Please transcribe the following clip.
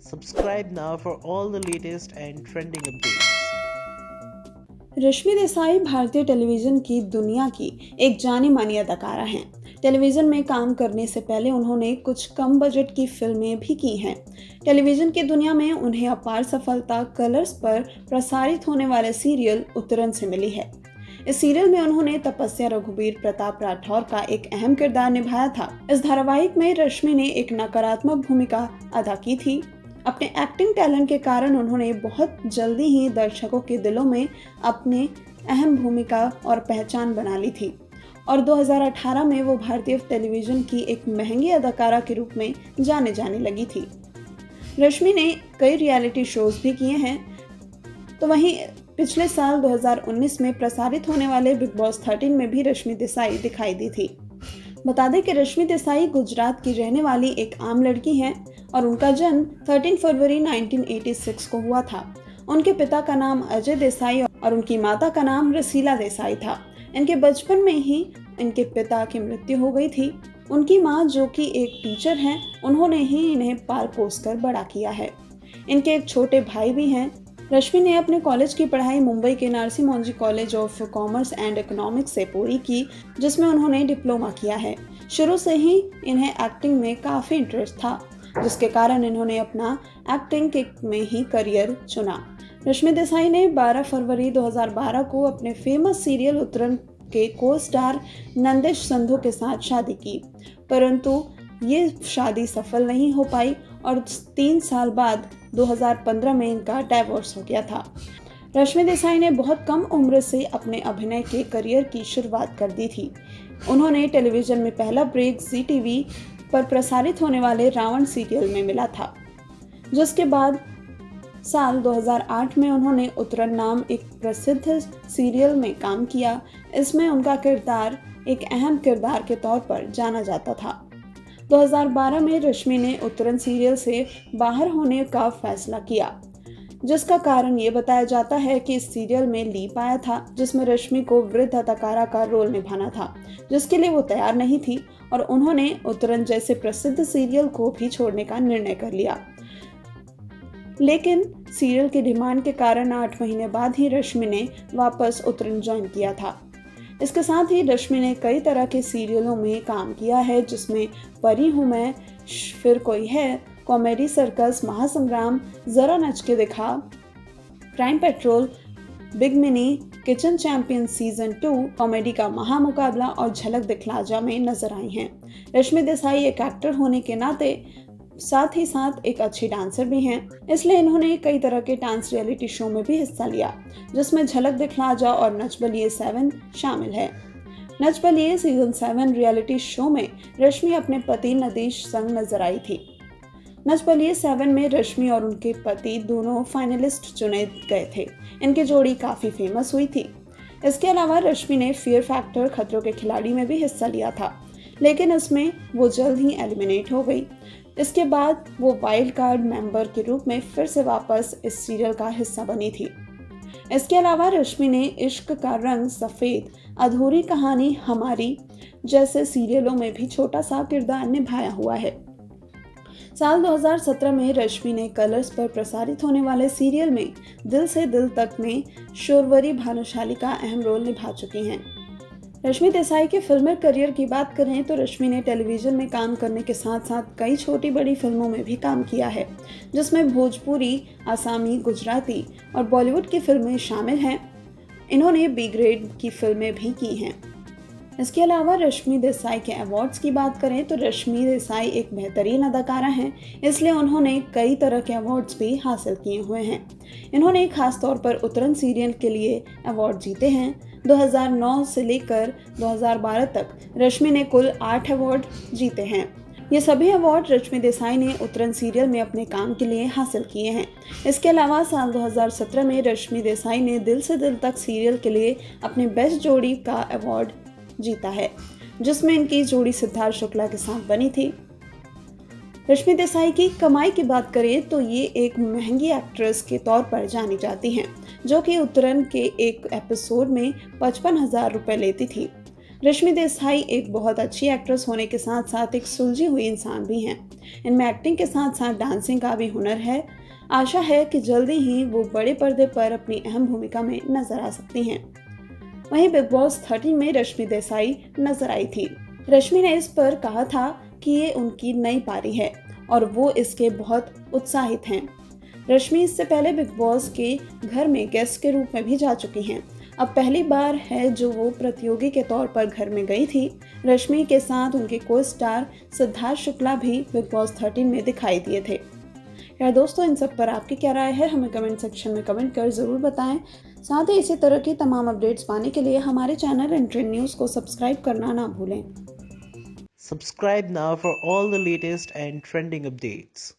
Subscribe now for all the latest and trending updates. Rashmi Desai भारतीय television की दुनिया की एक जानी मानी अदाकारा हैं। टेलीविजन में काम करने से पहले उन्होंने कुछ कम बजट की फिल्में भी की हैं। टेलीविजन की दुनिया में उन्हें अपार सफलता कलर्स पर प्रसारित होने वाले सीरियल उतरन से मिली है। इस सीरियल में उन्होंने तपस्या रघुबीर प्रताप राठौर का एक अहम किरदार निभाया था। इस धारावाहिक में रश्मि ने एक नकारात्मक भूमिका अदा की थी। अपने एक्टिंग टैलेंट के कारण उन्होंने बहुत जल्दी ही दर्शकों के दिलों में अपनी अहम भूमिका और पहचान बना ली थी और 2018 में वो भारतीय टेलीविजन की एक महंगी अदाकारा के रूप में जाने लगी थी। रश्मि ने कई रियलिटी शोज भी किए हैं। तो वहीं पिछले साल 2019 में प्रसारित होने वाले बिग बॉस 13 में भी रश्मि देसाई दिखाई दी थी। बता दें कि रश्मि देसाई गुजरात की रहने वाली एक आम लड़की हैं और उनका जन्म 13 फरवरी 1986 को हुआ था। उनके पिता का नाम अजय देसाई और उनकी माता का नाम रसीला देसाई था। इनके बचपन में ही इनके पिता की मृत्यु हो गई थी। उनकी मां, जो कि एक टीचर हैं, उन्होंने ही इन्हें पाल पोस कर बड़ा किया है। इनके एक छोटे भाई भी हैं। रश्मि ने अपने कॉलेज की पढ़ाई मुंबई के Narsee Monjee college of commerce and economics से पूरी की, जिसमें उन्होंने डिप्लोमा किया है। शुरू से ही इन्हें एक्टिंग में काफ़ी इंटरेस्ट था, जिसके कारण इन्होंने अपना एक्टिंग में ही करियर चुना। रश्मि देसाई ने 12 फरवरी 2012 को अपने फेमस सीरियल उतरन के को स्टार नंदिश संधू के साथ शादी की, परंतु ये शादी सफल नहीं हो पाई और 3 साल बाद 2015 में इनका डाइवोर्स हो गया था। रश्मि देसाई ने बहुत कम उम्र से अपने अभिनय के करियर की शुरुआत कर दी थी। उन्होंने टेलीविजन में पहला ब्रेक जी टीवी पर प्रसारित होने वाले रावण सीरियल में मिला था, जिसके बाद साल 2008 में उन्होंने उतरन नाम एक प्रसिद्ध सीरियल में काम किया। इसमें उनका किरदार एक अहम किरदार के तौर पर जाना जाता था। 2012 में रश्मि ने उतरन सीरियल से बाहर होने का फैसला किया, जिसका कारण ये बताया जाता है कि इस सीरियल में लीप आया था, जिसमें रश्मि को वृद्ध अदाकारा का रोल निभाना था, जिसके लिए वो तैयार नहीं थी और उन्होंने उतरन जैसे प्रसिद्ध सीरियल को भी छोड़ने का निर्णय कर लिया। लेकिन सीरियल की डिमांड के कारण 8 महीने बाद ही रश्मि ने वापस उतरन ज्वाइन किया था। इसके साथ ही रश्मि ने कई तरह के सीरियलों में काम किया है, जिसमें परी हूँ मैं, फिर कोई है, कॉमेडी सर्कस, महासंग्राम, जरा नच के दिखा, crime petrol, big mini, kitchen champion season 2, comedy का महामुकाबला और झलक दिखला जा में नजर आई हैं। रश्मि देसाई एक एक्टर होने के नाते साथ ही साथ एक अच्छी डांसर भी हैं, इसलिए इन्होंने कई तरह के डांस रियलिटी शो में भी हिस्सा लिया, जिसमें झलक दिखला जा और नच बलिए 7 शामिल है। Nach Baliye season 7 reality show में रश्मि अपने पति नदीश संग नजर आई थी। नच बलिए 7 में रश्मि और उनके पति दोनों फाइनलिस्ट चुने गए थे। इनकी जोड़ी काफी फेमस हुई थी। इसके अलावा रश्मि ने फियर फैक्टर खतरों के खिलाड़ी में भी हिस्सा लिया था, लेकिन इसमें वो जल्द ही एलिमिनेट हो गई। इसके बाद वो वाइल्ड कार्ड मेंबर के रूप में फिर से वापस इस सीरियल का हिस्सा बनी थी। इसके अलावा रश्मि ने इश्क का रंग सफेद, अधूरी कहानी हमारी जैसे सीरियलों में भी छोटा सा किरदार निभाया हुआ है। साल 2017 में रश्मि ने कलर्स पर प्रसारित होने वाले सीरियल में दिल से दिल तक में शोरवरी भानुशाली का अहम रोल निभा चुकी हैं। रश्मि देसाई के फिल्मी करियर की बात करें तो रश्मि ने टेलीविजन में काम करने के साथ साथ कई छोटी बड़ी फिल्मों में भी काम किया है, जिसमें भोजपुरी, आसामी, गुजराती और बॉलीवुड की फिल्में शामिल हैं। इन्होंने बी ग्रेड की फिल्में भी की हैं। इसके अलावा रश्मि देसाई के अवार्ड्स की बात करें तो रश्मि देसाई एक बेहतरीन अदाकारा हैं, इसलिए उन्होंने कई तरह के अवार्ड्स भी हासिल किए हुए हैं। इन्होंने खास तौर पर उतरन सीरियल के लिए अवार्ड जीते हैं। 2009 से लेकर 2012 तक रश्मि ने कुल 8 अवार्ड जीते हैं। ये सभी अवार्ड रश्मि देसाई ने उतरन सीरियल में अपने काम के लिए हासिल किए हैं। इसके अलावा साल 2017 में रश्मि देसाई ने दिल से दिल तक सीरियल के लिए अपने बेस्ट जोड़ी का अवार्ड जीता है, जिसमें इनकी जोड़ी सिद्धार्थ शुक्ला के साथ बनी थी। रश्मि देसाई की कमाई की बात करें तो ये एक महंगी एक्ट्रेस के तौर पर जानी जाती हैं, जो कि उतरन के एक एपिसोड में 55,000 रुपए लेती थी। रश्मि देसाई एक बहुत अच्छी एक्ट्रेस होने के साथ साथ एक सुलझी हुई इंसान भी हैं। इनमें एक्टिंग के साथ साथ डांसिंग का भी हुनर है। आशा है कि जल्दी ही वो बड़े पर्दे पर अपनी अहम भूमिका में नजर आ सकती हैं। वहीं बिग बॉस 13 में रश्मि देसाई नजर आई थी। रश्मि ने इस पर कहा था कि ये उनकी नई पारी है और वो इसके बहुत उत्साहित हैं। रश्मि इससे पहले बिग बॉस के घर में गेस्ट के रूप में भी जा चुकी हैं। अब पहली बार है जो वो प्रतियोगी के तौर पर घर में गई थी। रश्मि के साथ उनके को स्टार सिद्धार्थ शुक्ला भी बिग बॉस 13 में दिखाई दिए थे। यार दोस्तों, इन सब पर आपकी क्या राय है, हमें कमेंट सेक्शन में कमेंट कर ज़रूर बताएं। साथ ही इसी तरह की तमाम अपडेट्स पाने के लिए हमारे चैनल एंड ट्रेंड न्यूज़ को सब्सक्राइब करना ना भूलें। Subscribe now for all the latest and trending updates.